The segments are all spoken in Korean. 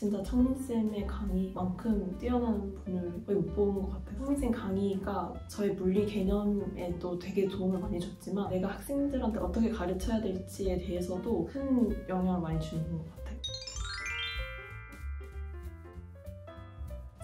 진짜 창민쌤의 강의만큼 뛰어난 분을 거의 못 본 것 같아요. 창민쌤 강의가 저의 물리 개념에도 되게 도움을 많이 줬지만 내가 학생들한테 어떻게 가르쳐야 될지에 대해서도 큰 영향을 많이 주는 것 같아요.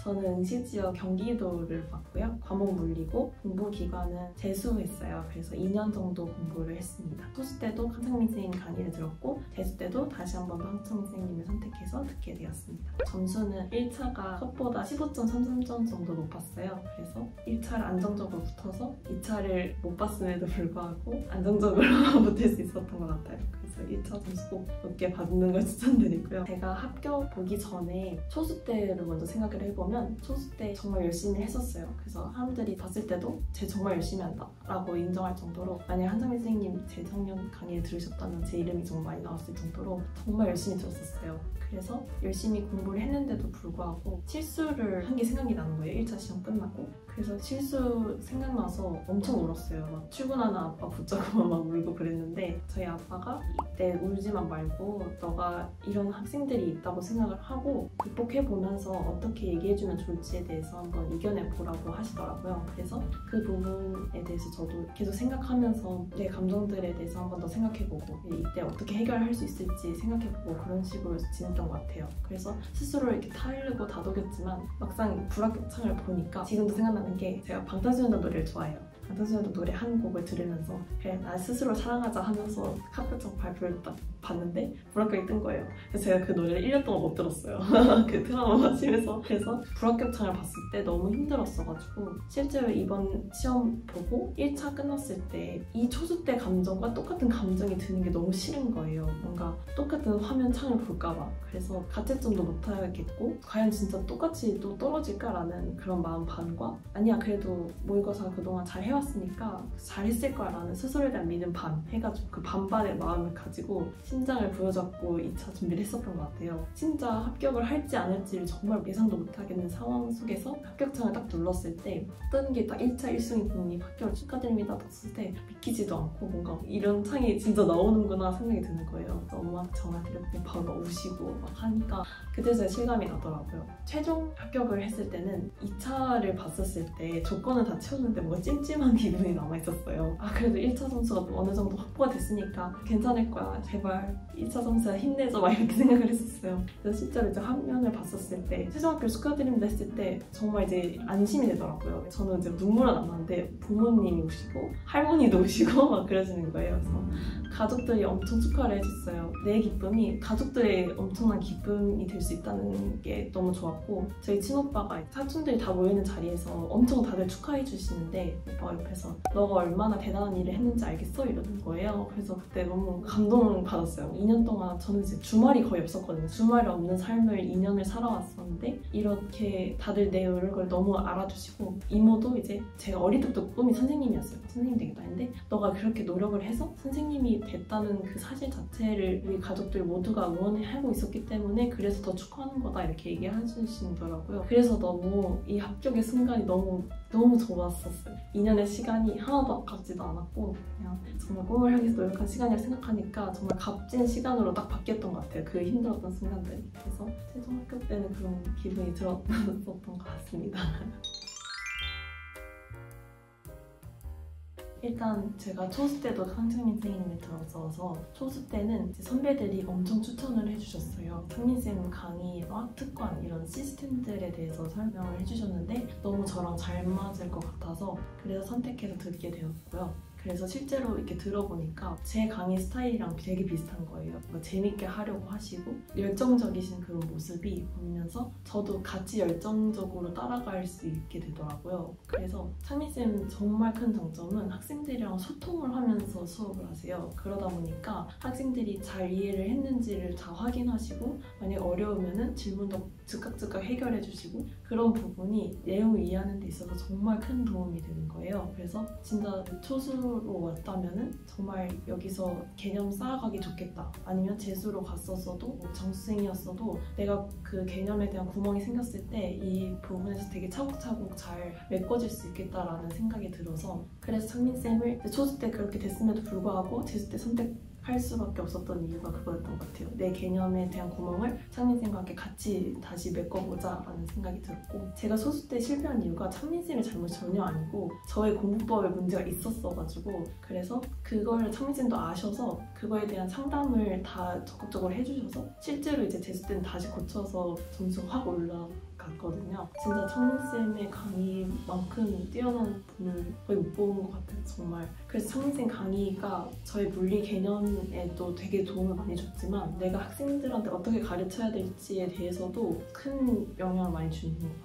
저는 응시지역 경기도를 봤고요. 과목 물리고 공부 기간은 재수했어요. 그래서 2년 정도 공부를 했습니다. 소수 때도 한창민 선생님 강의를 들었고 재수 때도 다시 한 번 더 한창민 선생님을 선택해서 듣게 되었습니다. 점수는 1차가 컷보다 15.33점 정도 높았어요. 그래서 1차를 안정적으로 붙어서 2차를 못 봤음에도 불구하고 안정적으로 붙을 수 있었던 것 같아요. 그래서 1차 점수 꼭 높게 받는 걸 추천드리고요. 제가 합격 보기 전에 초수 때를 먼저 생각을 해보면 초수 때 정말 열심히 했었어요. 그래서 사람들이 봤을 때도 쟤 정말 열심히 한다 라고 인정할 정도로, 만약 한창민 선생님 재작년 강의를 들으셨다면 제 이름이 정말 많이 나왔을 정도로 정말 열심히 들었었어요. 그래서 열심히 공부를 했는데도 불구하고 실수를 한 게 생각이 나는 거예요. 1차 시험 끝나고. 그래서 실수 생각나서 엄청 울었어요. 막 출근하는 아빠 붙잡고 막 울고 그랬는데 저희 아빠가 이때 울지만 말고 너가 이런 학생들이 있다고 생각을 하고 극복해보면서 어떻게 얘기해주면 좋을지에 대해서 한번 이겨내보라고 하시더라고요. 그래서 그 부분에 대해서 저도 계속 생각하면서 내 감정들에 대해서 한번 더 생각해보고 이때 어떻게 해결할 수 있을지 생각해보고 그런 식으로 지냈던 것 같아요. 그래서 스스로 이렇게 타이르고 다독였지만 막상 불합격창을 보니까 지금도 생각나는 게, 제가 방탄소년단 노래를 좋아해요. 방탄소년단 노래 한 곡을 들으면서 그래 나 스스로 사랑하자 하면서 합격창 발표를 딱 봤는데 불합격이 뜬 거예요. 그래서 제가 그 노래를 1년 동안 못 들었어요. 그 트라우마가 심해서. 그래서 불합격창을 봤을 때 너무 힘들었어가지고 실제로 이번 시험 보고 1차 끝났을 때 이 초수 때 감정과 똑같은 감정이 드는 게 너무 싫은 거예요. 뭔가 똑같은 화면 창을 볼까봐. 그래서 가채점도 못하겠고 과연 진짜 똑같이 또 떨어질까라는 그런 마음 반과, 아니야 그래도 모의고사 그동안 잘 해왔으니까 잘했을 거야 라는 스스로에 대한 믿음 반 해가지고 그 반반의 마음을 가지고 심장을 부여잡고 2차 준비를 했었던 것 같아요. 진짜 합격을 할지 안 할지를 정말 예상도 못하겠는 상황 속에서 합격창을 딱 눌렀을 때 뜬 게 딱 1차 1순위 분이 합격을 축하드립니다 떴을 때 믿기지도 않고 뭔가 이런 창이 진짜 나오는구나 생각이 드는 거예요. 그래서 엄마한테 전화드렸더니 바로 우시고 막 하니까 그때서야 실감이 나더라고요. 최종 합격을 했을 때는 2차를 봤었을 때 조건은 다 채웠는데 뭔가 찜찜한 기분이 남아있었어요. 아 그래도 1차 점수가 어느 정도 확보가 됐으니까 괜찮을 거야. 제발 2차 점수야 힘내줘 막 이렇게 생각을 했었어요. 그래서 실제로 이제 화면을 봤었을 때 최종 합격 축하드립니다 했을 때 정말 이제 안심이 되더라고요. 저는 이제 눈물은 안 나는데 부모님이 우시고 할머니도 우시고 막 그러시는 거예요. 그래서 가족들이 엄청 축하를 해줬어요. 내 기쁨이 가족들의 엄청난 기쁨이 될 수 있다는 게 너무 좋았고, 저희 친오빠가 사촌들이 다 모이는 자리에서 엄청 다들 축하해 주시는데 오빠가 옆에서 너가 얼마나 대단한 일을 했는지 알겠어? 이러는 거예요. 그래서 그때 너무 감동받았어요. 2년 동안 저는 이제 주말이 거의 없었거든요. 주말이 없는 삶을 2년을 살아왔었는데 이렇게 다들 내 노력을 너무 알아주시고, 이모도 이제 제가 어릴 때부터 꿈이 선생님이었어요. 선생님 되겠다 했는데 너가 그렇게 노력을 해서 선생님이 됐다는 그 사실 자체를 우리 가족들 모두가 응원하고 있었기 때문에 그래서 더 축하하는 거다 이렇게 얘기해주시더라고요. 그래서 너무 이 합격의 순간이 너무 좋았었어요. 2년의 시간이 하나도 아깝지도 않았고 그냥 정말 꿈을 향해서 노력한 시간이라 생각하니까 정말 값진 시간으로 딱 바뀌었던 것 같아요. 그 힘들었던 순간들이. 그래서 최종 합격 때는 그런 기분이 들었던 것 같습니다. 일단 제가 초수 때도 한창민 선생님을 들었어서 초수 때는 선배들이 엄청 추천을 해주셨어요. 창민쌤 강의와 특관 이런 시스템들에 대해서 설명을 해주셨는데 너무 저랑 잘 맞을 것 같아서 그래서 선택해서 듣게 되었고요. 그래서 실제로 이렇게 들어보니까 제 강의 스타일이랑 되게 비슷한 거예요. 뭔가 재밌게 하려고 하시고 열정적이신 그런 모습이 보면서 저도 같이 열정적으로 따라갈 수 있게 되더라고요. 그래서 창민쌤 정말 큰 장점은 학생들이랑 소통을 하면서 수업을 하세요. 그러다 보니까 학생들이 잘 이해를 했는지를 다 확인하시고 만약 어려우면은 질문도 즉각 해결해 주시고 그런 부분이 내용을 이해하는 데 있어서 정말 큰 도움이 되는 거예요. 그래서 진짜 초수로 왔다면은 정말 여기서 개념 쌓아가기 좋겠다. 아니면 재수로 갔었어도 정수생이었어도 내가 그 개념에 대한 구멍이 생겼을 때 이 부분에서 되게 차곡차곡 잘 메꿔질 수 있겠다라는 생각이 들어서 그래서 창민쌤을 초수 때 그렇게 됐음에도 불구하고 재수 때 선택 할 수밖에 없었던 이유가 그거였던 것 같아요. 내 개념에 대한 구멍을 창민쌤과 함께 같이 다시 메꿔보자 라는 생각이 들었고, 제가 소수 때 실패한 이유가 창민쌤의 잘못이 전혀 아니고 저의 공부법에 문제가 있었어가지고, 그래서 그걸 창민쌤도 아셔서 그거에 대한 상담을 다 적극적으로 해주셔서 실제로 이제 재수 때는 다시 고쳐서 점수가 확 올라갔거든요. 진짜 창민쌤의 강의만큼 뛰어난 분을 거의 못 본 것 같아요, 정말. 그래서 창민쌤 강의가 저의 물리 개념에도 되게 도움을 많이 줬지만 내가 학생들한테 어떻게 가르쳐야 될지에 대해서도 큰 영향을 많이 주는 것 같아요.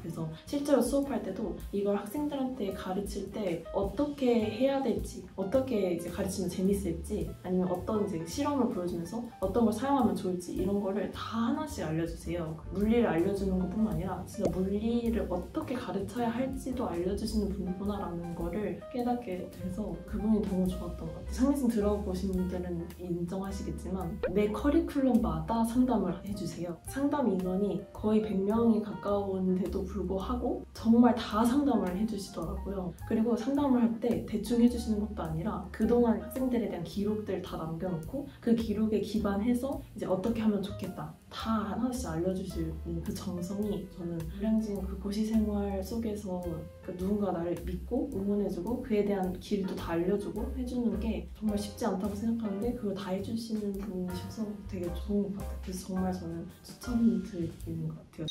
그래서 실제로 수업할 때도 이걸 학생들한테 가르칠 때 어떻게 해야 될지, 어떻게 이제 가르치면 재밌을지, 아니면 어떤 이제 실험을 보여주면서 어떤 걸 사용하면 좋을지 이런 거를 다 하나씩 알려주세요. 물리를 알려주는 것뿐만 아니라 진짜 물리를 어떻게 가르쳐야 할지도 알려주시는 분이구나라는 거를 깨닫게 돼서 그분이 너무 좋았던 것 같아요. 창민쌤 들어보신 분들은 인정하시겠지만 매 커리큘럼마다 상담을 해주세요. 상담 인원이 거의 100명이 가까운데도 불구하고 정말 다 상담을 해주시더라고요. 그리고 상담을 할 때 대충 해주시는 것도 아니라 그동안 학생들에 대한 기록들 다 남겨놓고 그 기록에 기반해서 이제 어떻게 하면 좋겠다 다 하나씩 알려주시는 그 정성이, 저는 불량진 그 고시 생활 속에서 누군가 나를 믿고 응원해주고 그에 대한 길도 다 알려주고 해주는 게 정말 쉽지 않다고 생각하는데 그걸 다 해주시는 분이셔서 되게 좋은 것 같아요. 그래서 정말 저는 추천드리는 것 같아요.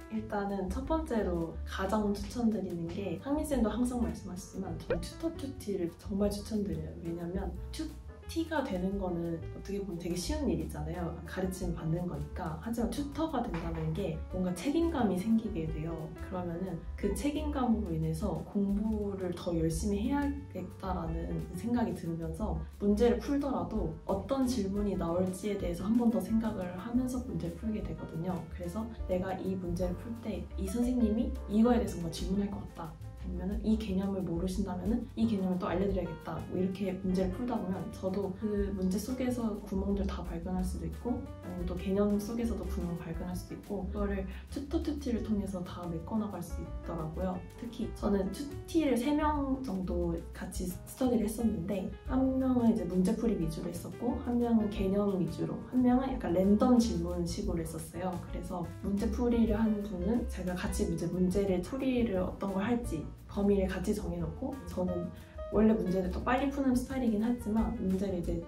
일단은 첫 번째로 가장 추천드리는 게, 창민쌤도 항상 말씀하시지만 저는 튜티를 정말 추천드려요. 왜냐면 튜티가 되는 거는 어떻게 보면 되게 쉬운 일이잖아요. 가르침을 받는 거니까. 하지만 튜터가 된다는 게 뭔가 책임감이 생기게 돼요. 그러면은 그 책임감으로 인해서 공부를 더 열심히 해야겠다라는 생각이 들면서 문제를 풀더라도 어떤 질문이 나올지에 대해서 한 번 더 생각을 하면서 문제를 풀게 되거든요. 그래서 내가 이 문제를 풀 때 이 선생님이 이거에 대해서 뭔가 질문할 것 같다, 아니면 이 개념을 모르신다면 이 개념을 또 알려드려야겠다, 뭐 이렇게 문제를 풀다 보면 저도 그 문제 속에서 구멍들 다 발견할 수도 있고, 아니면 또 개념 속에서도 구멍을 발견할 수도 있고, 그거를 튜티를 통해서 다 메꿔나갈 수 있더라고요. 특히 저는 튜티를 3명 정도 같이 스터디를 했었는데, 한 명은 이제 문제풀이 위주로 했었고, 한 명은 개념 위주로, 한 명은 약간 랜덤 질문식으로 했었어요. 그래서 문제풀이를 한 분은 제가 같이 문제를 풀이를 어떤 걸 할지 범위를 같이 정해놓고, 저는 원래 문제를 또 빨리 푸는 스타일이긴 하지만 문제를 이제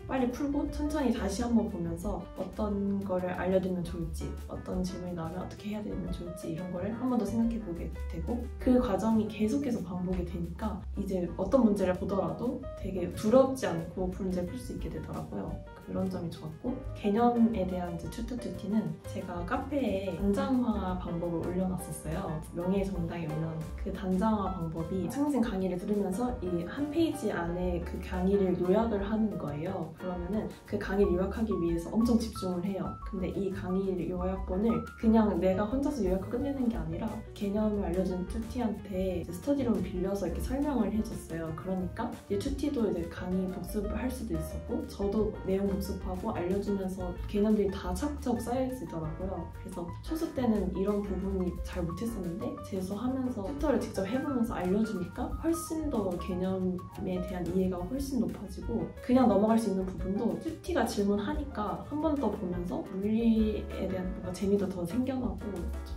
빨리 풀고 천천히 다시 한번 보면서 어떤 거를 알려드리면 좋을지, 어떤 질문이 나오면 어떻게 해야 되면 좋을지 이런 거를 한 번 더 생각해 보게 되고, 그 과정이 계속해서 반복이 되니까 이제 어떤 문제를 보더라도 되게 두렵지 않고 문제를 풀 수 있게 되더라고요. 그런 점이 좋았고, 개념에 대한 이제 튜티는 제가 카페에 단장화 방법을 올려놨었어요. 명예의 정당에 올려놓은 그 단장화 방법이 창민쌤 강의를 들으면서 이 한 페이지 안에 그 강의를 요약을 하는 거예요. 그러면은 그 강의를 요약하기 위해서 엄청 집중을 해요. 근데 이 강의 요약본을 그냥 내가 혼자서 요약을 끝내는 게 아니라 개념을 알려준 튜티한테 스터디룸을 빌려서 이렇게 설명을 해줬어요. 그러니까 이 튜티도 이제 강의 복습을 할 수도 있었고, 저도 내용 복습하고 알려주면서 개념들이 다 차곡차곡 쌓여지더라고요. 그래서 초수 때는 이런 부분이 잘 못했었는데 재수하면서 튜터를 직접 해보면서 알려주니까 훨씬 더 개념에 대한 이해가 훨씬 높아지고, 그냥 넘어갈 수 있는 부분도 튜티가 질문하니까 한 번 더 보면서 물리에 대한 뭔가 재미도 더 생겨나고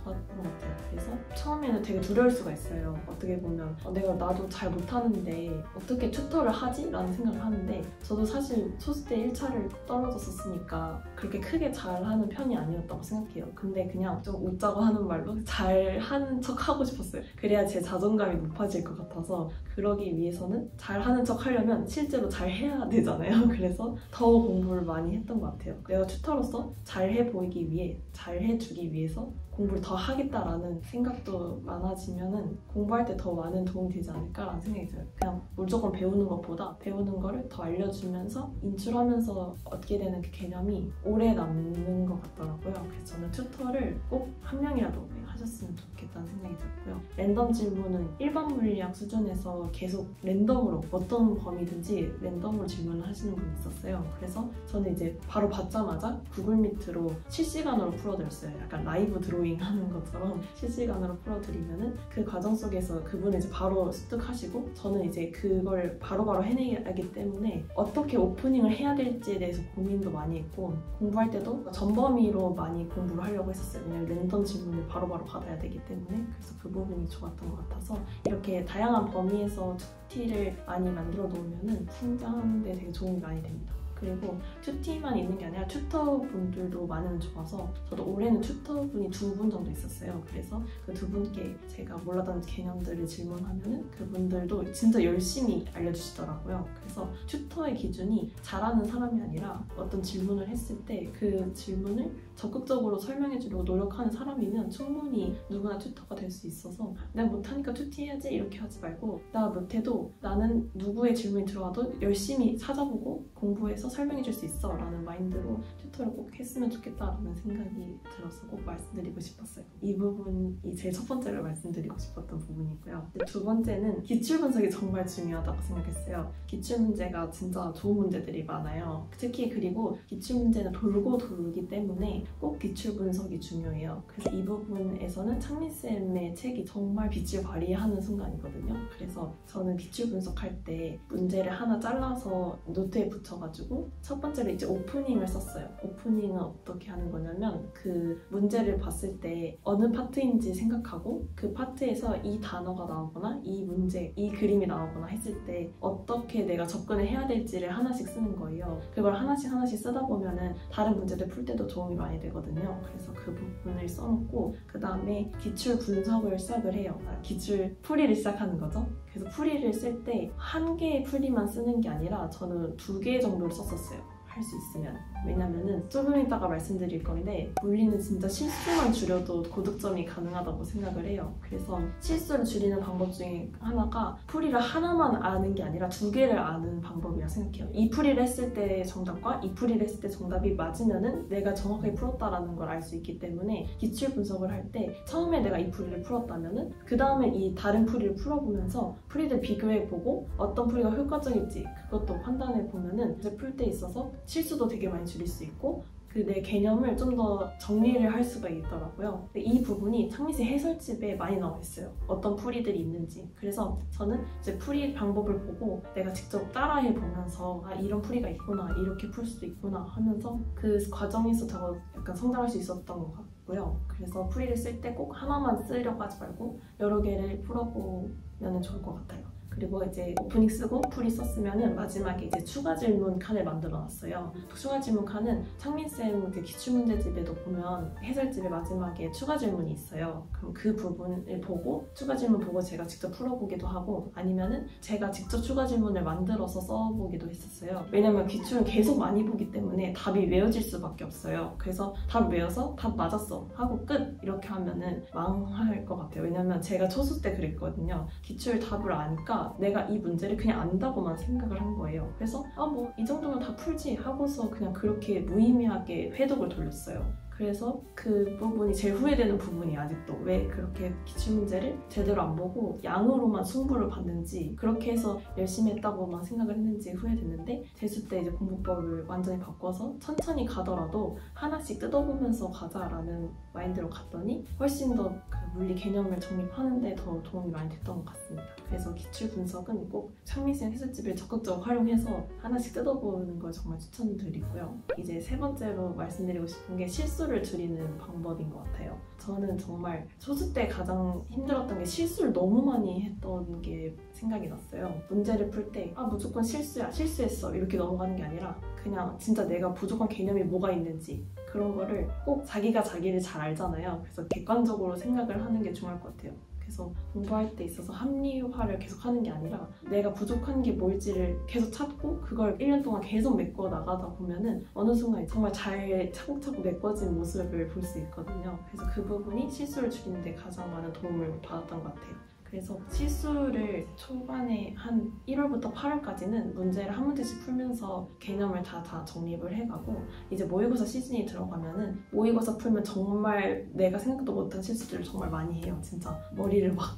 좋았던 것 같아요. 그래서 처음에는 되게 두려울 수가 있어요. 어떻게 보면 나도 잘 못하는데 어떻게 튜터를 하지? 라는 생각을 하는데, 저도 사실 소수 때 1차를 떨어졌었으니까 그렇게 크게 잘하는 편이 아니었다고 생각해요. 근데 그냥 좀 웃자고 하는 말로 잘하는 척 하고 싶었어요. 그래야 제 자존감이 높아질 것 같아서, 그러기 위해서는 잘하는 척 하려면 실제로 잘 해야 되잖아요. 그래서 더 공부를 많이 했던 것 같아요. 내가 튜터로서 잘해 보이기 위해, 잘해주기 위해서 공부를 더 하겠다라는 생각도 많아지면은 공부할 때 더 많은 도움이 되지 않을까라는 생각이 들어요. 그냥 무조건 배우는 것보다 배우는 거를 더 알려주면서 인출하면서 얻게 되는 그 개념이 오래 남는 것 같더라고요. 그래서 저는 튜터를 꼭 한 명이라도 하셨으면 좋겠다는 생각이 들고요. 랜덤 질문은 일반 물리학 수준에서 계속 랜덤으로 어떤 범위든지 랜덤으로 질문을 하시는 분이 있었어요. 그래서 저는 이제 바로 받자마자 구글 미트로 실시간으로 풀어드렸어요. 약간 라이브 드로잉 하는 것처럼 실시간으로 풀어드리면은 그 과정 속에서 그분은 이제 바로 습득하시고 저는 이제 그걸 바로바로 해내야 하기 때문에 어떻게 오프닝을 해야 될지에 대해서 고민도 많이 했고 공부할 때도 전범위로 많이 공부를 하려고 했었어요. 왜냐면 랜덤 질문을 바로바로 받아야 되기 때문에. 그래서 그 부분이 좋았던 것 같아서 이렇게 다양한 범위에서 튜티를 많이 만들어 놓으면 성장하는 데 되게 도움이 많이 됩니다. 그리고 튜티만 있는 게 아니라 튜터분들도 많으면 좋아서 저도 올해는 튜터분이 2분 정도 있었어요. 그래서 그 2분께 제가 몰랐던 개념들을 질문하면은 그분들도 진짜 열심히 알려주시더라고요. 그래서 튜터의 기준이 잘하는 사람이 아니라 어떤 질문을 했을 때 그 질문을 적극적으로 설명해주려고 노력하는 사람이면 충분히 누구나 튜터가 될 수 있어서 내가 못하니까 튜티해야지 이렇게 하지 말고 나 못해도 나는 누구의 질문이 들어와도 열심히 찾아보고 공부해서 설명해줄 수 있어 라는 마인드로 튜터를 꼭 했으면 좋겠다라는 생각이 들어서 꼭 말씀드리고 싶었어요. 이 부분이 제일 첫 번째로 말씀드리고 싶었던 부분이고요. 두 번째는 기출분석이 정말 중요하다고 생각했어요. 기출문제가 진짜 좋은 문제들이 많아요. 특히 그리고 기출문제는 돌고 돌기 때문에 꼭 기출분석이 중요해요. 그래서 이 부분에서는 창민쌤의 책이 정말 빛을 발휘하는 순간이거든요. 그래서 저는 기출분석할 때 문제를 하나 잘라서 노트에 붙여가지고 첫 번째로 이제 오프닝을 썼어요. 오프닝은 어떻게 하는 거냐면 그 문제를 봤을 때 어느 파트인지 생각하고 그 파트에서 이 단어가 나오거나 이 문제, 이 그림이 나오거나 했을 때 어떻게 내가 접근을 해야 될지를 하나씩 쓰는 거예요. 그걸 하나씩 쓰다 보면은 다른 문제들 풀 때도 도움이 많이 되거든요. 그래서 그 부분을 써놓고 그 다음에 기출 분석을 시작을 해요. 기출 풀이를 시작하는 거죠. 그래서 풀이를 쓸 때 한 개의 풀이만 쓰는 게 아니라 저는 2개 정도를 썼었어요. 할 수 있으면. 왜냐면은 조금 이따가 말씀드릴 건데 물리는 진짜 실수만 줄여도 고득점이 가능하다고 생각을 해요. 그래서 실수를 줄이는 방법 중에 하나가 풀이를 하나만 아는 게 아니라 2개를 아는 방법이라 생각해요. 이 풀이를 했을 때 정답과 이 풀이를 했을 때 정답이 맞으면은 내가 정확하게 풀었다라는 걸 알 수 있기 때문에 기출 분석을 할 때 처음에 내가 이 풀이를 풀었다면은 그 다음에 이 다른 풀이를 풀어보면서 풀이들 비교해보고 어떤 풀이가 효과적일지 그것도 판단해보면은 이제 풀 때 있어서 실수도 되게 많이 줄일 수 있고 그 내 개념을 좀 더 정리를 할 수가 있더라고요. 근데 이 부분이 창민씨 해설집에 많이 나와 있어요. 어떤 풀이들이 있는지. 그래서 저는 이제 풀이 방법을 보고 내가 직접 따라해 보면서 아 이런 풀이가 있구나, 이렇게 풀 수도 있구나 하면서 그 과정에서 저 약간 성장할 수 있었던 것 같고요. 그래서 풀이를 쓸 때 꼭 하나만 쓰려고 하지 말고 여러 개를 풀어보면 좋을 것 같아요. 그리고 이제 오프닝 쓰고 풀이 썼으면은 마지막에 이제 추가 질문 칸을 만들어 놨어요. 추가 질문 칸은 창민쌤 그 기출문제집에도 보면 해설집의 마지막에 추가 질문이 있어요. 그럼 그 부분을 보고 추가 질문 보고 제가 직접 풀어보기도 하고 아니면은 제가 직접 추가 질문을 만들어서 써보기도 했었어요. 왜냐면 기출은 계속 많이 보기 때문에 답이 외워질 수밖에 없어요. 그래서 답 외워서 답 맞았어 하고 끝 이렇게 하면은 망할 것 같아요. 왜냐면 제가 초수 때 그랬거든요. 기출 답을 아니까 내가 이 문제를 그냥 안다고만 생각을 한 거예요. 그래서 뭐 이 정도면 다 풀지 하고서 그냥 그렇게 무의미하게 회독을 돌렸어요. 그래서 그 부분이 제일 후회되는 부분이 아직도 왜 그렇게 기출문제를 제대로 안 보고 양으로만 승부를 봤는지 그렇게 해서 열심히 했다고만 생각을 했는지 후회됐는데 재수 때 이제 공부법을 완전히 바꿔서 천천히 가더라도 하나씩 뜯어보면서 가자라는 마인드로 갔더니 훨씬 더 그 물리 개념을 정립하는 데 더 도움이 많이 됐던 것 같습니다. 그래서 기출 분석은 꼭 창민쌤 해설집을 적극적으로 활용해서 하나씩 뜯어보는 걸 정말 추천드리고요. 이제 세 번째로 말씀드리고 싶은 게 실수를 줄이는 방법인 것 같아요. 저는 정말 초수 때 가장 힘들었던 게 실수를 너무 많이 했던 게 생각이 났어요. 문제를 풀 때 무조건 실수야, 실수했어 이렇게 넘어가는 게 아니라 그냥 진짜 내가 부족한 개념이 뭐가 있는지 그런 거를 꼭 자기가 자기를 잘 알잖아요. 그래서 객관적으로 생각을 하는 게 중요할 것 같아요. 그래서 공부할 때 있어서 합리화를 계속 하는 게 아니라 내가 부족한 게 뭘지를 계속 찾고 그걸 1년 동안 계속 메꿔 나가다 보면은 어느 순간 정말 잘 차곡차곡 메꿔진 모습을 볼 수 있거든요. 그래서 그 부분이 실수를 줄이는 데 가장 많은 도움을 받았던 것 같아요. 그래서 실수를 초반에 한 1월부터 8월까지는 문제를 한 문제씩 풀면서 개념을 다 정립을 해가고 이제 모의고사 시즌이 들어가면은 모의고사 풀면 정말 내가 생각도 못한 실수들을 정말 많이 해요. 진짜 머리를 막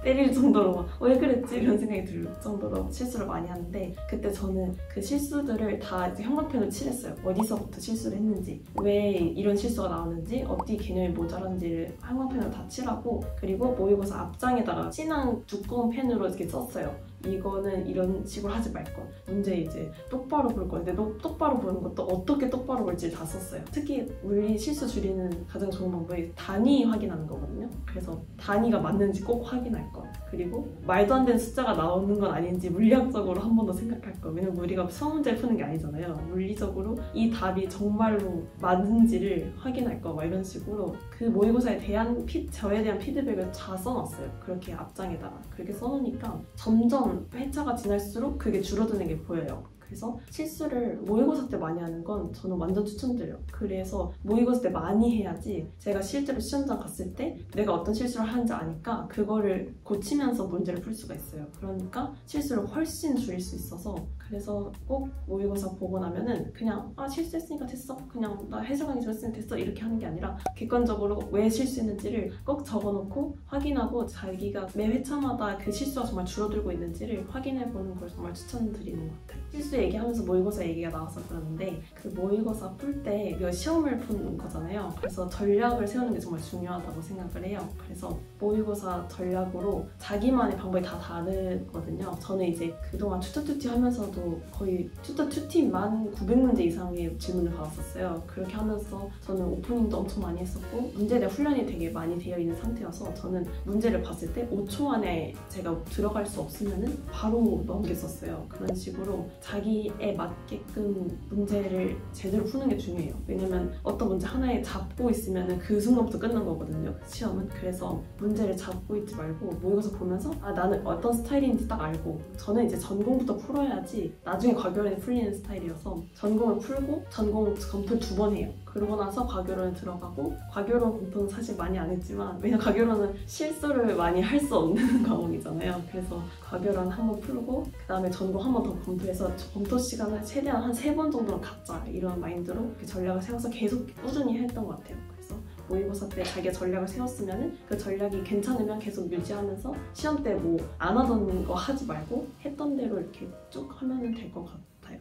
때릴 정도로 막 왜 그랬지? 이런 생각이 들 정도로 실수를 많이 하는데 그때 저는 그 실수들을 다 이제 형광펜으로 칠했어요. 어디서부터 실수를 했는지, 왜 이런 실수가 나오는지, 어디 개념이 모자란지를 형광펜으로 다 칠하고 그리고 모의고사 앞장에다가 진한 두꺼운 펜으로 이렇게 썼어요. 이거는 이런 식으로 하지 말 것. 문제 이제 똑바로 볼 건데 똑바로 보는 것도 어떻게 똑바로 볼지 다 썼어요. 특히 물리 실수 줄이는 가장 좋은 방법이 단위 확인하는 거거든요. 그래서 단위가 맞는지 꼭 확인할 거. 그리고 말도 안 되는 숫자가 나오는 건 아닌지 물리학적으로 한 번 더 생각할 거. 왜냐면 우리가 수학 문제를 푸는 게 아니잖아요. 물리적으로 이 답이 정말로 맞는지를 확인할 거. 막 이런 식으로 그 모의고사에 대한 저에 대한 피드백을 다 써놨어요. 그렇게 앞장에다가. 그렇게 써놓으니까 점점 회차가 지날수록 그게 줄어드는 게 보여요. 그래서 실수를 모의고사 때 많이 하는 건 저는 완전 추천드려요. 그래서 모의고사 때 많이 해야지 제가 실제로 시험장 갔을 때 내가 어떤 실수를 하는지 아니까 그거를 고치면서 문제를 풀 수가 있어요. 그러니까 실수를 훨씬 줄일 수 있어서 그래서 꼭 모의고사 보고 나면은 그냥 실수했으니까 됐어. 그냥 나 해석하기 좋았으니까 됐어. 이렇게 하는 게 아니라 객관적으로 왜 실수했는지를 꼭 적어놓고 확인하고 자기가 매 회차마다 그 실수가 정말 줄어들고 있는지를 확인해보는 걸 정말 추천드리는 것 같아요. 실수 얘기하면서 모의고사 얘기가 나와서 그러는데 그 모의고사 풀 때 이거 시험을 푸는 거잖아요. 그래서 전략을 세우는 게 정말 중요하다고 생각을 해요. 그래서 모의고사 전략으로 자기만의 방법이 다 다르거든요. 저는 이제 그동안 튜터튜티 하면서도 거의 튜터튜티만 900문제 이상의 질문을 받았었어요. 그렇게 하면서 저는 오프닝도 엄청 많이 했었고 문제에 대한 훈련이 되게 많이 되어 있는 상태여서 저는 문제를 봤을 때 5초 안에 제가 들어갈 수 없으면 바로 넘겼었어요. 그런 식으로 자기에 맞게끔 문제를 제대로 푸는 게 중요해요. 왜냐면 어떤 문제 하나에 잡고 있으면 그 순간부터 끝난 거거든요. 시험은. 그래서 문제를 잡고 있지 말고 모의고사 보면서 나는 어떤 스타일인지 딱 알고 저는 이제 전공부터 풀어야지 나중에 과교론이 풀리는 스타일이어서 전공을 풀고 전공 검토를 2번 해요. 그러고 나서 과교론에 들어가고 과교론 검토는 사실 많이 안 했지만 왜냐면 과교론은 실수를 많이 할 수 없는 과목이잖아요. 그래서 과교론 한번 풀고 그 다음에 전공 한 번 더 검토해서 검토 시간을 최대한 한 3번 정도는 갖자 이런 마인드로 전략을 세워서 계속 꾸준히 했던 것 같아요. 그래서 모의고사 때 자기가 전략을 세웠으면 그 전략이 괜찮으면 계속 유지하면서 시험 때 뭐 안 하던 거 하지 말고 했던 대로 이렇게 쭉 하면 될 것 같아요.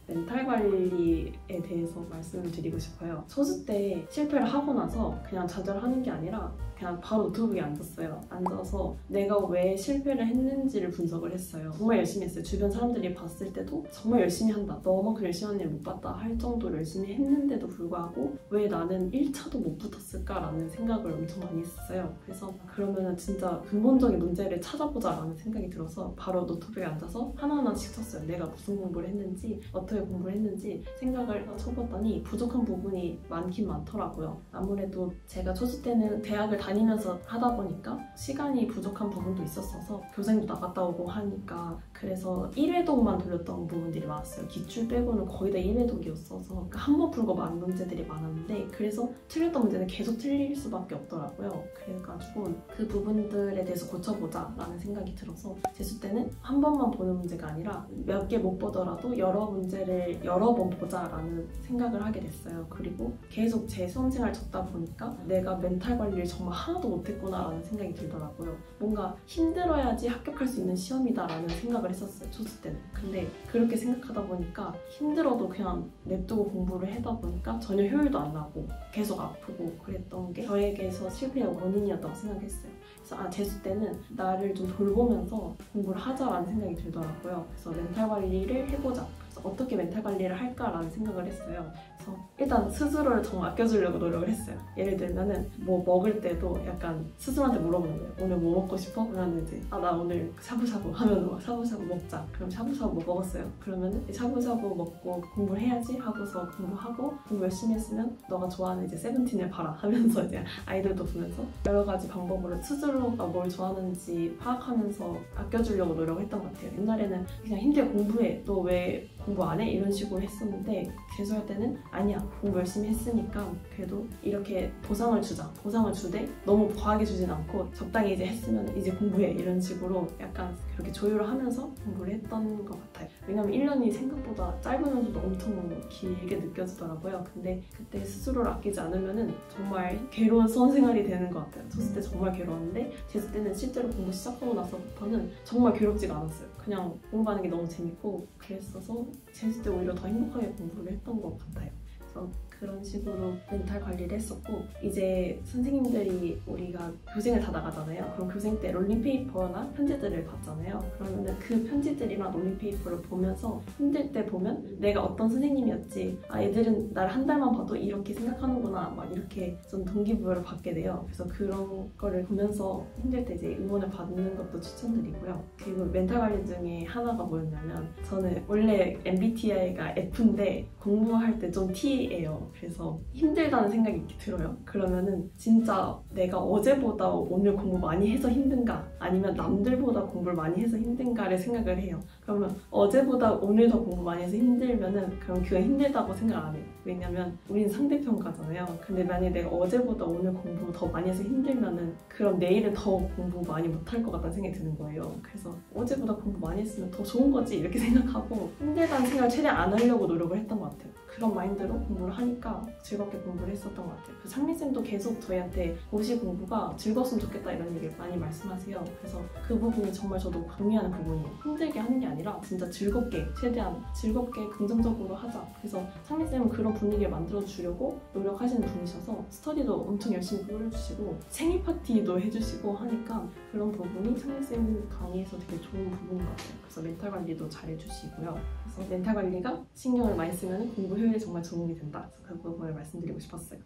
멘탈 관리에 대해서 말씀을 드리고 싶어요. 소수 때 실패를 하고 나서 그냥 좌절하는 게 아니라 그냥 바로 노트북에 앉았어요. 앉아서 내가 왜 실패를 했는지를 분석을 했어요. 정말 열심히 했어요. 주변 사람들이 봤을 때도 정말 열심히 한다. 너만큼 열심히 하는 일 못 봤다 할 정도로 열심히 했는데도 불구하고 왜 나는 1차도 못 붙었을까라는 생각을 엄청 많이 했어요. 그래서 그러면 진짜 근본적인 문제를 찾아보자라는 생각이 들어서 바로 노트북에 앉아서 하나하나씩 쳤어요. 내가 무슨 공부를 했는지 어떻게 공부를 했는지 생각을 쳐봤더니 부족한 부분이 많긴 많더라고요. 아무래도 제가 초수 때는 대학을 다니면서 하다 보니까 시간이 부족한 부분도 있었어서 교생도 나갔다 오고 하니까 그래서 1회독만 돌렸던 부분들이 많았어요. 기출 빼고는 거의 다 1회독이었어서 한 번 풀고 많은 문제들이 많았는데 그래서 틀렸던 문제는 계속 틀릴 수밖에 없더라고요. 그래가지고 그 부분들에 대해서 고쳐보자 라는 생각이 들어서 재수 때는 한 번만 보는 문제가 아니라 몇 개 못 보더라도 여러 문제를 여러 번 보자라는 생각을 하게 됐어요. 그리고 계속 제 수험생활 적다 보니까 내가 멘탈 관리를 정말 하나도 못했구나라는 생각이 들더라고요. 뭔가 힘들어야지 합격할 수 있는 시험이다라는 생각을 했었어요. 초수 때는. 근데 그렇게 생각하다 보니까 힘들어도 그냥 냅두고 공부를 하다 보니까 전혀 효율도 안 나고 계속 아프고 그랬던 게 저에게서 실패의 원인이었다고 생각했어요. 그래서 재수 때는 나를 좀 돌보면서 공부를 하자라는 생각이 들더라고요. 그래서 멘탈 관리를 해보자. 그래서 어떻게 멘탈 관리를 할까라는 생각을 했어요. 그래서 일단 스스로를 정말 아껴주려고 노력을 했어요. 예를 들면은 뭐 먹을 때도 약간 스스로한테 물어보는 거예요. 오늘 뭐 먹고 싶어? 그러면 이제 나 오늘 샤브샤브 하면 막 샤브샤브 먹자. 그럼 샤브샤브 뭐 먹었어요. 그러면은 샤브샤브 먹고 공부를 해야지 하고서 공부하고 공부 열심히 했으면 너가 좋아하는 이제 세븐틴을 봐라 하면서 이제 아이들도 보면서 여러 가지 방법으로 스스로가 뭘 좋아하는지 파악하면서 아껴주려고 노력을 했던 것 같아요. 옛날에는 그냥 힘들게 공부해. 너 왜 공부 안 해? 이런 식으로 했었는데 재수할 때는 아니야, 공부 열심히 했으니까 그래도 이렇게 보상을 주자. 보상을 주되 너무 과하게 주진 않고 적당히 이제 했으면 이제 공부해, 이런 식으로 약간 그렇게 조율을 하면서 공부를 했던 것 같아요. 왜냐면 1년이 생각보다 짧으면서도 엄청 길게 느껴지더라고요. 근데 그때 스스로를 아끼지 않으면은 정말 괴로운 수험생활이 되는 것 같아요. 쳤을 때 정말 괴로웠는데 재수 때는 실제로 공부 시작하고 나서부터는 정말 괴롭지가 않았어요. 그냥 공부하는 게 너무 재밌고 그랬어서 재수 때 오히려 더 행복하게 공부를 했던 것 같아요. 그래서 그런 식으로 멘탈 관리를 했었고, 이제 선생님들이 우리가 교생을 다 나가잖아요. 그럼 교생 때 롤링페이퍼나 편지들을 받잖아요. 그러면 그 편지들이랑 롤링페이퍼를 보면서 힘들 때 보면 내가 어떤 선생님이었지, 아 얘들은 나를 한 달만 봐도 이렇게 생각하는구나, 막 이렇게 좀 동기부여를 받게 돼요. 그래서 그런 거를 보면서 힘들 때 이제 응원을 받는 것도 추천드리고요. 그리고 멘탈 관리 중에 하나가 뭐였냐면, 저는 원래 MBTI가 F인데 공부할 때 좀 T예요. 그래서 힘들다는 생각이 이렇게 들어요. 그러면은 진짜 내가 어제보다 오늘 공부 많이 해서 힘든가, 아니면 남들보다 공부를 많이 해서 힘든가를 생각을 해요. 그러면 어제보다 오늘 더 공부 많이 해서 힘들면은 그럼 그건 힘들다고 생각 안 해요. 왜냐면 우리는 상대평가잖아요. 근데 만약에 내가 어제보다 오늘 공부 더 많이 해서 힘들면은 그럼 내일은 더 공부 많이 못할 것 같다는 생각이 드는 거예요. 그래서 어제보다 공부 많이 했으면 더 좋은 거지, 이렇게 생각하고 힘들다는 생각을 최대한 안 하려고 노력을 했던 것 같아요. 그런 마인드로 공부를 하니까 즐겁게 공부를 했었던 것 같아요. 상민쌤도 계속 저희한테 고시 공부가 즐거웠으면 좋겠다 이런 얘기를 많이 말씀하세요. 그래서 그 부분이 정말 저도 동의하는 부분이에요. 힘들게 하는 게 아니라 진짜 즐겁게, 최대한 즐겁게 긍정적으로 하자. 그래서 상민쌤은 그런 분위기를 만들어주려고 노력하시는 분이셔서 스터디도 엄청 열심히 끌어주시고 생일 파티도 해주시고 하니까 그런 부분이 상민쌤 강의에서 되게 좋은 부분인 것 같아요. 그래서 멘탈 관리도 잘 해주시고요. 그래서 멘탈 관리가 신경을 많이 쓰면 공부 효율이 정말 적응이 된다. 그래서 그 부분을 말씀드리고 싶었어요.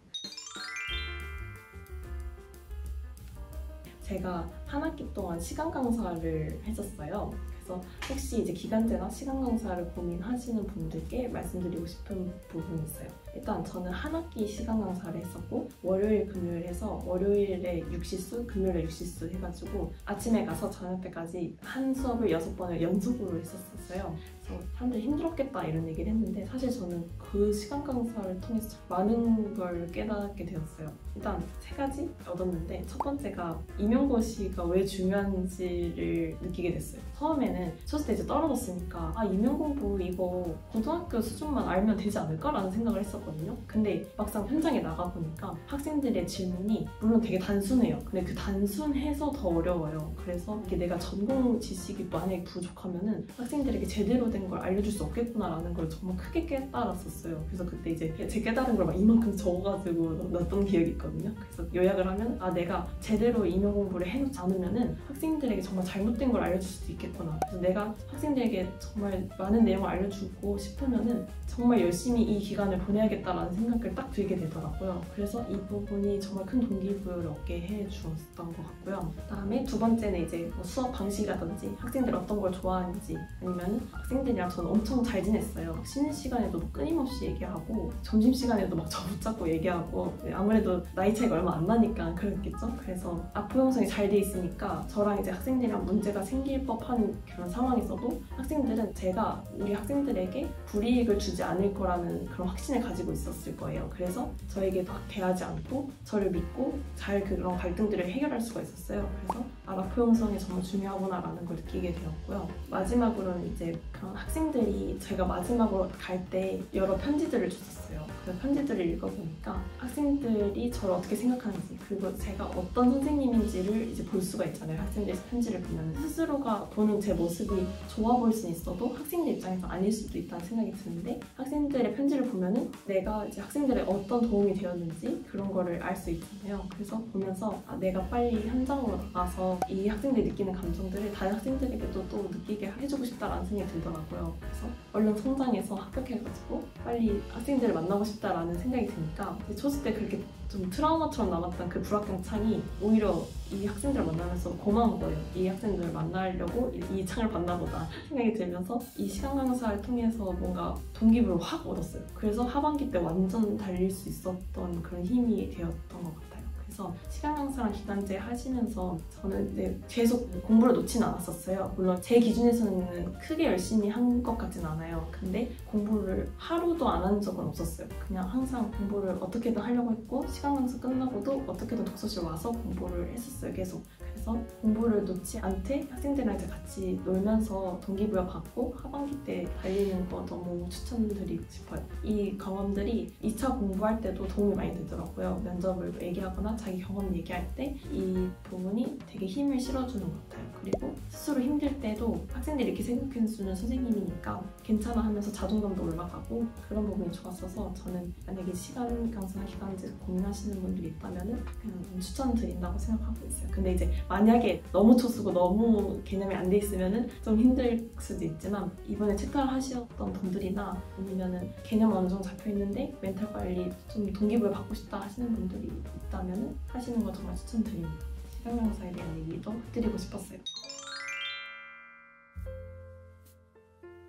제가 한 학기 동안 시간 강사를 했었어요. 그래서 혹시 이제 기간제나 시간 강사를 고민하시는 분들께 말씀드리고 싶은 부분이 있어요. 일단 저는 한 학기 시간 강사를 했었고, 월요일 금요일 해서 월요일에 6시수, 금요일에 6시수 해가지고 아침에 가서 저녁 때까지 한 수업을 6번을 연속으로 했었어요. 그래서 사람들이 힘들었겠다 이런 얘기를 했는데, 사실 저는 그 시간 강사를 통해서 많은 걸 깨닫게 되었어요. 일단 3가지 얻었는데, 첫 번째가 임용고시가 왜 중요한지를 느끼게 됐어요. 처음에는 쳤을 때 이제 떨어졌으니까 아 임용공부 이거 고등학교 수준만 알면 되지 않을까라는 생각을 했었거든요. 근데 막상 현장에 나가보니까 학생들의 질문이 물론 되게 단순해요. 근데 그 단순해서 더 어려워요. 그래서 이게 내가 전공 지식이 만약에 부족하면은 학생들에게 제대로 된 걸 알려줄 수 없겠구나라는 걸 정말 크게 깨달았었어요. 그래서 그때 이제 제 깨달은 걸 막 이만큼 적어가지고 놨던 기억이 있거든요. 그래서 요약을 하면 아 내가 제대로 임용공부를 해놓지 않으면은 학생들에게 정말 잘못된 걸 알려줄 수도 있겠구나. 그래서 내가 학생들에게 정말 많은 내용을 알려주고 싶으면은 정말 열심히 이 기간을 보내야겠다라는 생각을 딱 들게 되더라고요. 그래서 이 부분이 정말 큰 동기부여를 얻게 해주었던 것 같고요. 그다음에 두 번째는 이제 뭐 수업 방식이라든지 학생들이 어떤 걸 좋아하는지, 아니면 학생들이랑 저는 엄청 잘 지냈어요. 쉬는 시간에도 끊임없이 얘기하고 점심시간에도 막 저 붙잡고 얘기하고, 아무래도 나이 차이가 얼마 안 나니까 그랬겠죠? 그래서 악보 형성이 잘 돼 있으니까 저랑 이제 학생들이랑 문제가 생길 법한 그런 상황에서도 학생들은 제가 우리 학생들에게 불이익을 주지 않을 거라는 그런 확신을 가지고 있었을 거예요. 그래서 저에게 대하지 않고 저를 믿고 잘 그런 갈등들을 해결할 수가 있었어요. 그래서 악보 형성이 정말 중요하구나라는 걸 느끼게 되었고요. 마지막으로는 이제 그런 학생들이 제가 마지막으로 갈 때 여러 편지들을 줬었어요. 그 편지들을 읽어보니까 학생들이 저를 어떻게 생각하는지, 그리고 제가 어떤 선생님인지를 이제 볼 수가 있잖아요. 학생들이 편지를 보면 스스로가 보는 제 모습이 좋아 보일 수는 있어도 학생들 입장에서 아닐 수도 있다는 생각이 드는데, 학생들의 편지를 보면은 내가 이제 학생들의 어떤 도움이 되었는지 그런 거를 알 수 있잖아요. 그래서 보면서 아, 내가 빨리 현장으로 나가서 이 학생들이 느끼는 감정들을 다른 학생들에게도 또 느끼게 해주고 싶다라는 생각이 들더라고요. 그래서 얼른 성장해서 합격해가지고 빨리 학생들을 만나고 싶다라는 생각이 드니까 초시 때 그렇게 좀 트라우마처럼 남았던 그 불합격창이 오히려 이 학생들을 만나면서 고마운 거예요. 이 학생들을 만나려고 이 창을 봤나 보다 생각이 들면서 이 시간 강사를 통해서 뭔가 동기부여를 확 얻었어요. 그래서 하반기 때 완전 달릴 수 있었던 그런 힘이 되었던 것 같아요. 그래서 그래서 시간 강사랑 기간제 하시면서 저는 이제 계속 공부를 놓지는 않았었어요. 물론 제 기준에서는 크게 열심히 한 것 같진 않아요. 근데 공부를 하루도 안 한 적은 없었어요. 그냥 항상 공부를 어떻게든 하려고 했고 시간 강사 끝나고도 어떻게든 독서실 와서 공부를 했었어요. 계속. 그래서 공부를 놓지 않되 학생들이랑 이제 같이 놀면서 동기부여 받고 하반기 때 달리는 거 너무 추천드리고 싶어요. 이 경험들이 2차 공부할 때도 도움이 많이 되더라고요. 면접을 얘기하거나 자기 경험 얘기할 때 이 부분이 되게 힘을 실어주는 것 같아요. 그리고 스스로 힘들 때도 학생들이 이렇게 생각해주는 선생님이니까 괜찮아 하면서 자존감도 올라가고 그런 부분이 좋았어서 저는 만약에 시간 강사나 기간제 고민하시는 분들이 있다면 그냥 추천드린다고 생각하고 있어요. 근데 이제 만약에 너무 초수고 너무 개념이 안 돼 있으면 좀 힘들 수도 있지만 이번에 채탈 하셨던 분들이나 아니면 개념 어느 정도 잡혀 있는데 멘탈 관리 좀 동기부여 받고 싶다 하시는 분들이 있다면 하시는 거 정말 추천드립니다. 시간 강사에 대한 얘기도 드리고 싶었어요.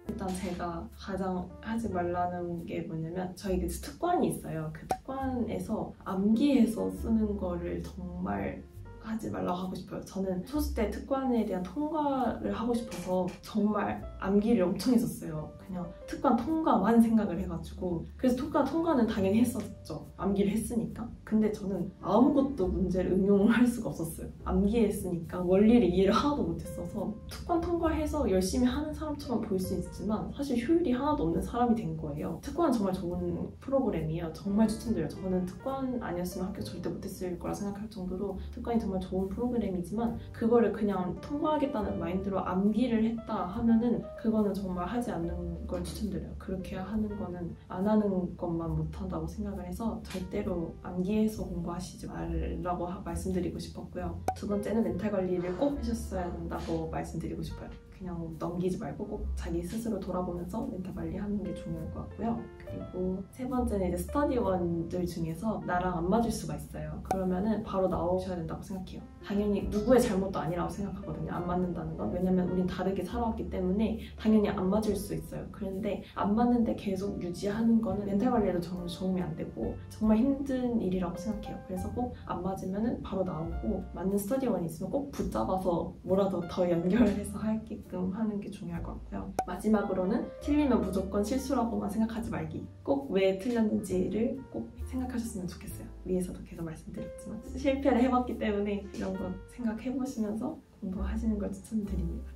일단 제가 가장 하지 말라는 게 뭐냐면 저희 그 특관이 있어요. 그 특관에서 암기해서 쓰는 거를 정말 하지 말라고 하고 싶어요. 저는 소수 때 특관에 대한 통과를 하고 싶어서 정말 암기를 엄청 했었어요. 그냥 특관 통과만 생각을 해가지고 그래서 특관 통과는 당연히 했었죠. 암기를 했으니까. 근데 저는 아무것도 문제를 응용을 할 수가 없었어요. 암기했으니까 원리를 이해를 하나도 못했어서 특관 통과해서 열심히 하는 사람처럼 보일 수 있지만 사실 효율이 하나도 없는 사람이 된 거예요. 특관은 정말 좋은 프로그램이에요. 정말 추천드려요. 저는 특관 아니었으면 학교 절대 못했을 거라 생각할 정도로 특관이 정말 좋은 프로그램이지만 그거를 그냥 통과하겠다는 마인드로 암기를 했다 하면은 그거는 정말 하지 않는 걸 추천드려요. 그렇게 하는 거는 안 하는 것만 못한다고 생각을 해서 절대로 암기해서 공부하시지 말라고 말씀드리고 싶었고요. 두 번째는 멘탈 관리를 꼭 하셨어야 된다고 말씀드리고 싶어요. 그냥 넘기지 말고 꼭 자기 스스로 돌아보면서 멘탈 관리하는 게 중요할 것 같고요. 그리고 세 번째는 이제 스터디원들 중에서 나랑 안 맞을 수가 있어요. 그러면은 바로 나오셔야 된다고 생각해요. 당연히 누구의 잘못도 아니라고 생각하거든요. 안 맞는다는 건. 왜냐면 우린 다르게 살아왔기 때문에 당연히 안 맞을 수 있어요. 그런데 안 맞는데 계속 유지하는 거는 멘탈 관리에도 정말 도움이 안 되고 정말 힘든 일이라고 생각해요. 그래서 꼭 안 맞으면은 바로 나오고 맞는 스터디원이 있으면 꼭 붙잡아서 뭐라도 더 연결해서 하게끔 하는 게 중요할 것 같고요. 마지막으로는 틀리면 무조건 실수라고만 생각하지 말기. 꼭 왜 틀렸는지를 꼭 생각하셨으면 좋겠어요. 위에서도 계속 말씀드렸지만 실패를 해봤기 때문에 이런 거 생각해보시면서 공부하시는 걸 추천드립니다.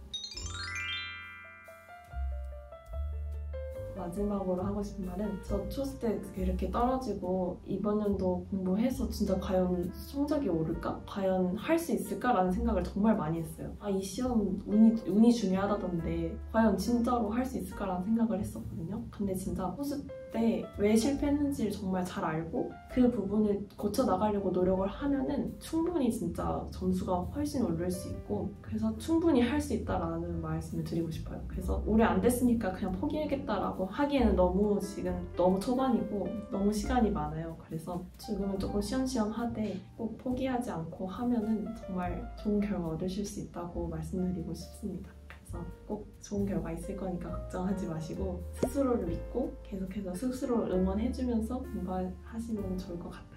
마지막으로 하고 싶은 말은 저 초스 때 이렇게 떨어지고 이번 연도 공부해서 진짜 과연 성적이 오를까? 과연 할 수 있을까? 라는 생각을 정말 많이 했어요. 이 시험 운이 중요하다던데 과연 진짜로 할 수 있을까? 라는 생각을 했었거든요. 근데 진짜 초스 때 왜 실패했는지를 정말 잘 알고 그 부분을 고쳐나가려고 노력을 하면은 충분히 진짜 점수가 훨씬 오를 수 있고 그래서 충분히 할 수 있다라는 말씀을 드리고 싶어요. 그래서 올해 안 됐으니까 그냥 포기하겠다라고 하기에는 지금 너무 초반이고 너무 시간이 많아요. 그래서 지금은 조금 시험시험 하되 꼭 포기하지 않고 하면은 정말 좋은 결과 얻으실 수 있다고 말씀드리고 싶습니다. 그래서 꼭 좋은 결과 있을 거니까 걱정하지 마시고 스스로를 믿고 계속해서 스스로를 응원해주면서 공부하시면 좋을 것 같아요.